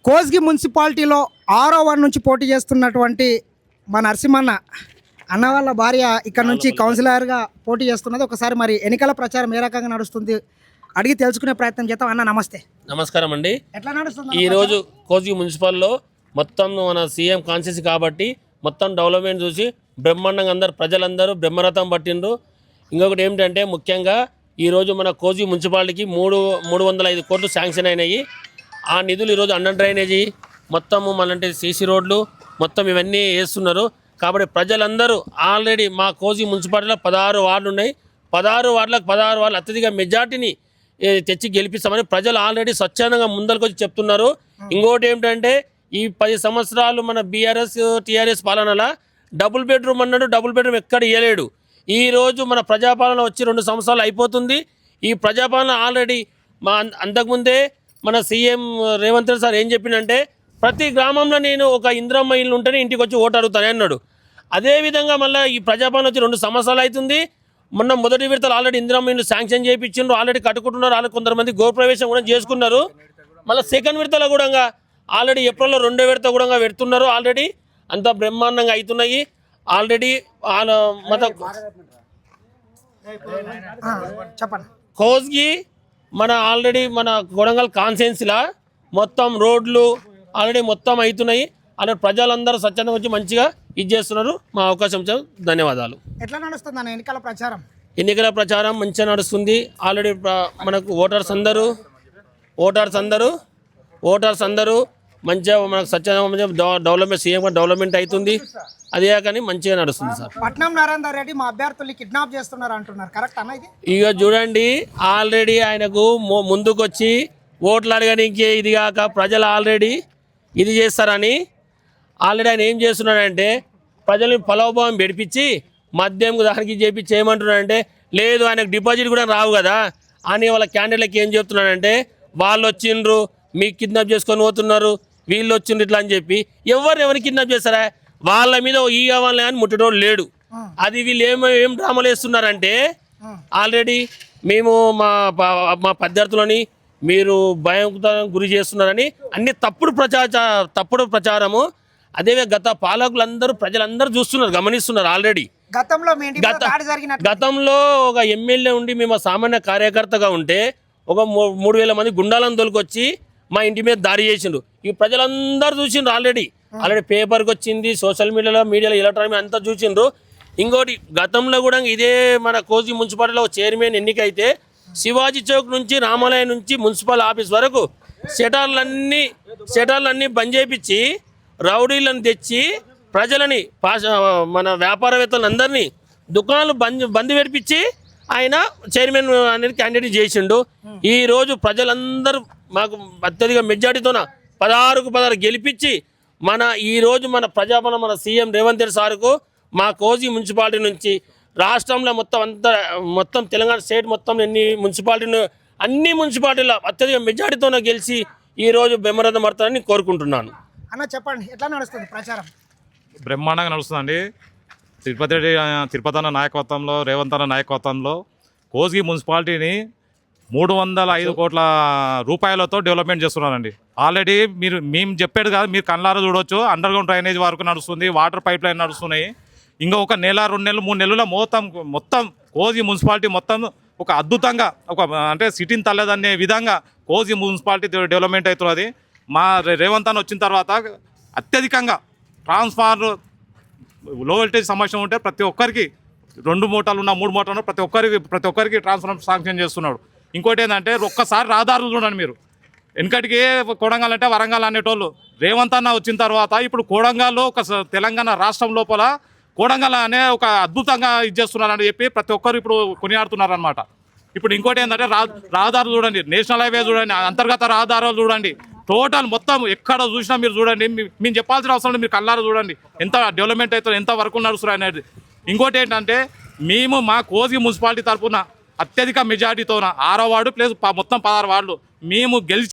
కోస్గి మున్సిపాలిటీలో 6వ వార్డు నుంచి పోటీ చేస్తున్నటువంటి మా నరసింహన్న అన్న వాళ్ళ భార్య ఇక్కడ నుంచి కౌన్సిలర్గా పోటీ చేస్తున్నది. ఒకసారి మరి ఎన్నికల ప్రచారం ఏ రకంగా నడుస్తుంది అడిగి తెలుసుకునే ప్రయత్నం చేద్దాం. అన్న నమస్తే. నమస్కారం అండి. ఎట్లా నడుస్తుంది ఈరోజు కోస్గి మున్సిపల్లో మొత్తం మన సీఎం కాన్స్టిట్యూన్సీ కాబట్టి మొత్తం డెవలప్మెంట్ చూసి బ్రహ్మాండంగా ప్రజలందరూ బ్రహ్మరథం పట్టిండ్రు. ఇంకొకటి ఏమిటంటే ముఖ్యంగా ఈరోజు మన కోస్గి మున్సిపాలిటీకి 305 కోట్లు శాంక్షన్ అయినాయి. ఆ నిధులు ఈరోజు అండర్ డ్రైనేజీ మొత్తము మనంటే సీసీ రోడ్లు మొత్తం ఇవన్నీ వేస్తున్నారు. కాబట్టి ప్రజలందరూ ఆల్రెడీ మా కోస్గి మున్సిపాలిటీలో 16 వార్డులు ఉన్నాయి. 16 వార్డులకు 16 వార్డులు అత్యధిక మెజార్టీని తెచ్చి గెలిపిస్తామని ప్రజలు ఆల్రెడీ స్వచ్ఛందంగా ముందరికి వచ్చి చెప్తున్నారు. ఇంకోటి ఏమిటంటే ఈ 10 సంవత్సరాలు మన బీఆర్ఎస్ టీఆర్ఎస్ పాలనలో డబుల్ బెడ్రూమ్ అన్నాడు, డబుల్ బెడ్రూమ్ ఎక్కడ ఇవ్వలేడు. ఈరోజు మన ప్రజాపాలన వచ్చి 2 సంవత్సరాలు అయిపోతుంది. ఈ ప్రజాపాలన ఆల్రెడీ అంతకుముందే మన సీఎం రేవంత్ రెడ్డి సార్ ఏం చెప్పిందంటే ప్రతి గ్రామంలో నేను ఒక ఇందిరమ్మ ఇల్లు ఉంటేనే ఇంటికి వచ్చి ఓటు అడుగుతానే అన్నాడు. అదేవిధంగా మళ్ళీ ఈ ప్రజాపాలన వచ్చి 2 సంవత్సరాలు అవుతుంది. మొన్న మొదటి విడతలు ఆల్రెడీ ఇందిరమ్మ ఇల్లు శాంక్షన్ చేయించిండ్రు, ఆల్రెడీ కట్టుకుంటున్నారు. ఆల్రెడీ కొంతమంది గృహప్రవేశం కూడా చేసుకున్నారు. మళ్ళీ సెకండ్ విడతలో కూడా ఆల్రెడీ ఏప్రిల్లో 2వ విడత కూడా పెడుతున్నారు. ఆల్రెడీ అంతా బ్రహ్మాండంగా అవుతున్నాయి. ఆల్రెడీ చెప్పండి. కోస్గి మన ఆల్రెడీ మన కొడంగల్ కాన్స్టిట్యున్సీలా మొత్తం రోడ్లు ఆల్రెడీ మొత్తం అవుతున్నాయి. ఆల్రెడీ ప్రజలందరూ స్వచ్ఛందంగా వచ్చి మంచిగా ఇది చేస్తున్నారు. మా అవకాశం ధన్యవాదాలు. ఎట్లా నడుస్తుంది అన్న ఎన్నికల ప్రచారం? ఎన్నికల ప్రచారం మంచిగా నడుస్తుంది. ఆల్రెడీ మనకు ఓటర్స్ అందరూ మంచిగా మనకు స్వచ్ఛందంగా డెవలప్మెంట్ సీఎం డెవలప్మెంట్ అవుతుంది. అదే కానీ మంచిగా నడుస్తుంది సార్. పట్నం నరేందర్ రెడ్డి మా అభ్యర్థుల్ని కిడ్నాప్ చేస్తున్నారు అంటున్నారు, కరెక్ట్ అన్న ఇది? ఇక చూడండి, ఆల్రెడీ ఆయనకు ముందుకు వచ్చి ఓట్లు అడగడానికి ఇది కాక ప్రజలు ఆల్రెడీ ఇది చేస్తారని ఆల్రెడీ ఆయన ఏం చేస్తున్నాడంటే ప్రజల్ని ఫలోభావం పెడిపించి మద్యం దానికి చేపించి ఏమంటున్నాడంటే లేదు ఆయనకు డిపాజిట్ కూడా రావు కదా అని వాళ్ళ క్యాండిడేట్లకి ఏం చెప్తున్నాడంటే వాళ్ళు వచ్చిండ్రు మీకు కిడ్నాప్ చేసుకొని పోతున్నారు, వీళ్ళు వచ్చిండ్రు ఇట్లా అని చెప్పి ఎవరిని కిడ్నాప్ చేస్తారా వాళ్ళ మీద ఈ కావాలని అని ముట్టడోడు లేడు. అది వీళ్ళు ఏం డ్రామాలు వేస్తున్నారంటే ఆల్రెడీ మేము మా పద్ధతులని మీరు భయం గురి చేస్తున్నారని అన్ని తప్పుడు ప్రచారము. అదే గత పాలకులందరూ ప్రజలందరూ చూస్తున్నారు, గమనిస్తున్నారు. ఆల్రెడీ గతంలో ఒక ఎమ్మెల్యే ఉండి మేము సామాన్య కార్యకర్తగా ఉంటే ఒక 3000 మంది గుండాలను తోలుకొచ్చి మా ఇంటి మీద దాడి చేసిండ్రు. ఈ ప్రజలందరూ చూసిండ్రు. ఆల్రెడీ పేపర్కి వచ్చింది, సోషల్ మీడియాలో ఎలక్ట్రానిక్ అంతా చూసిండ్రు. ఇంకోటి గతంలో కూడా ఇదే మన కోస్గి మున్సిపాలిటీలో చైర్మన్ ఎన్నికైతే శివాజీ చౌక్ నుంచి రామాలయం నుంచి మున్సిపల్ ఆఫీస్ వరకు షటర్లన్నీ బంద్ చేయించి రౌడీలను తెచ్చి ప్రజలని మన వ్యాపారవేత్తలందరినీ దుకాణాలు బంద్ పెడిపించి ఆయన చైర్మన్ అనేది క్యాండిడేట్ చేసిండు. ఈరోజు ప్రజలందరూ మాకు అత్యధిక మెజార్టీతోన 16కు 16 గెలిపించి ఈరోజు మన ప్రజాపాలన మన సీఎం రేవంత్ రెడ్డి సార్కు మా కోస్గి మున్సిపాలిటీ నుంచి రాష్ట్రంలో మొత్తం తెలంగాణ స్టేట్ మొత్తం అన్ని మున్సిపాలిటీలో అత్యధిక మెజార్టీతోనే గెలిచి ఈరోజు బ్రహ్మరథం పడతారని కోరుకుంటున్నాను. అన్న చెప్పండి, ఎట్లా నడుస్తుంది ప్రచారం? బ్రహ్మాండంగా నడుస్తుందండి. తిరుపతి అన్న నాయకత్వంలో, రేవంత్ అన్న నాయకత్వంలో కోస్గి మున్సిపాలిటీని 305 కోట్ల రూపాయలతో డెవలప్మెంట్ చేస్తున్నారండి. ఆల్రెడీ మేము చెప్పేది కాదు, మీరు కళ్ళారా చూడవచ్చు. అండర్ గ్రౌండ్ డ్రైనేజ్ వరకు నడుస్తుంది, వాటర్ పైప్ లైన్ నడుస్తున్నాయి. ఇంకా ఒక నెల 2 నెలలు 3 నెలల మొత్తం కోస్గి మున్సిపాలిటీ మొత్తం ఒక అద్భుతంగా అంటే సిటీని తల్లదనే విధంగా కోస్గి మున్సిపాలిటీ డెవలప్మెంట్ అవుతున్నది. మా రేవంత్ అన్న వచ్చిన తర్వాత అత్యధికంగా ట్రాన్స్ఫార్మర్ లో వోల్టేజ్ సమస్య ఉంటే ప్రతి ఒక్కరికి 2 మూటలు ఉన్న 3 మూటలు ఉన్న ప్రతి ఒక్కరికి ట్రాన్స్ఫార్మర్ శాంక్షన్ చేస్తున్నాడు. ఇంకోటి ఏంటంటే ఒక్కసారి రహదారులు చూడండి మీరు. వెనకటికి కొడంగల్ అంటే వరంగల్ అనేటోళ్ళు. రేవంత్ అన్న వచ్చిన తర్వాత ఇప్పుడు కొడంగల్లో ఒక తెలంగాణ రాష్ట్రం లోపల కొడంగల్ అనే ఒక అద్భుతంగా చేస్తున్నారని చెప్పి ప్రతి ఒక్కరు ఇప్పుడు కొనియాడుతున్నారు అనమాట. ఇప్పుడు ఇంకోటి ఏంటంటే రహదారులు చూడండి, నేషనల్ హైవే చూడండి, అంతర్గత రహదారులు చూడండి, టోటల్ మొత్తం ఎక్కడ చూసినా మీరు చూడండి. మేము చెప్పాల్సిన అవసరం లేదు, మీరు కళ్ళారా చూడండి ఎంత డెవలప్మెంట్ అవుతుంది, ఎంత వర్కులు నడుస్తున్నాయి అనేది. ఇంకోటి ఏంటంటే మేము మా కోస్గి మున్సిపాలిటీ తరఫున అత్యధిక మెజార్టీతో 6వ వార్డు ప్లస్ మొత్తం 16 వార్డులు మేము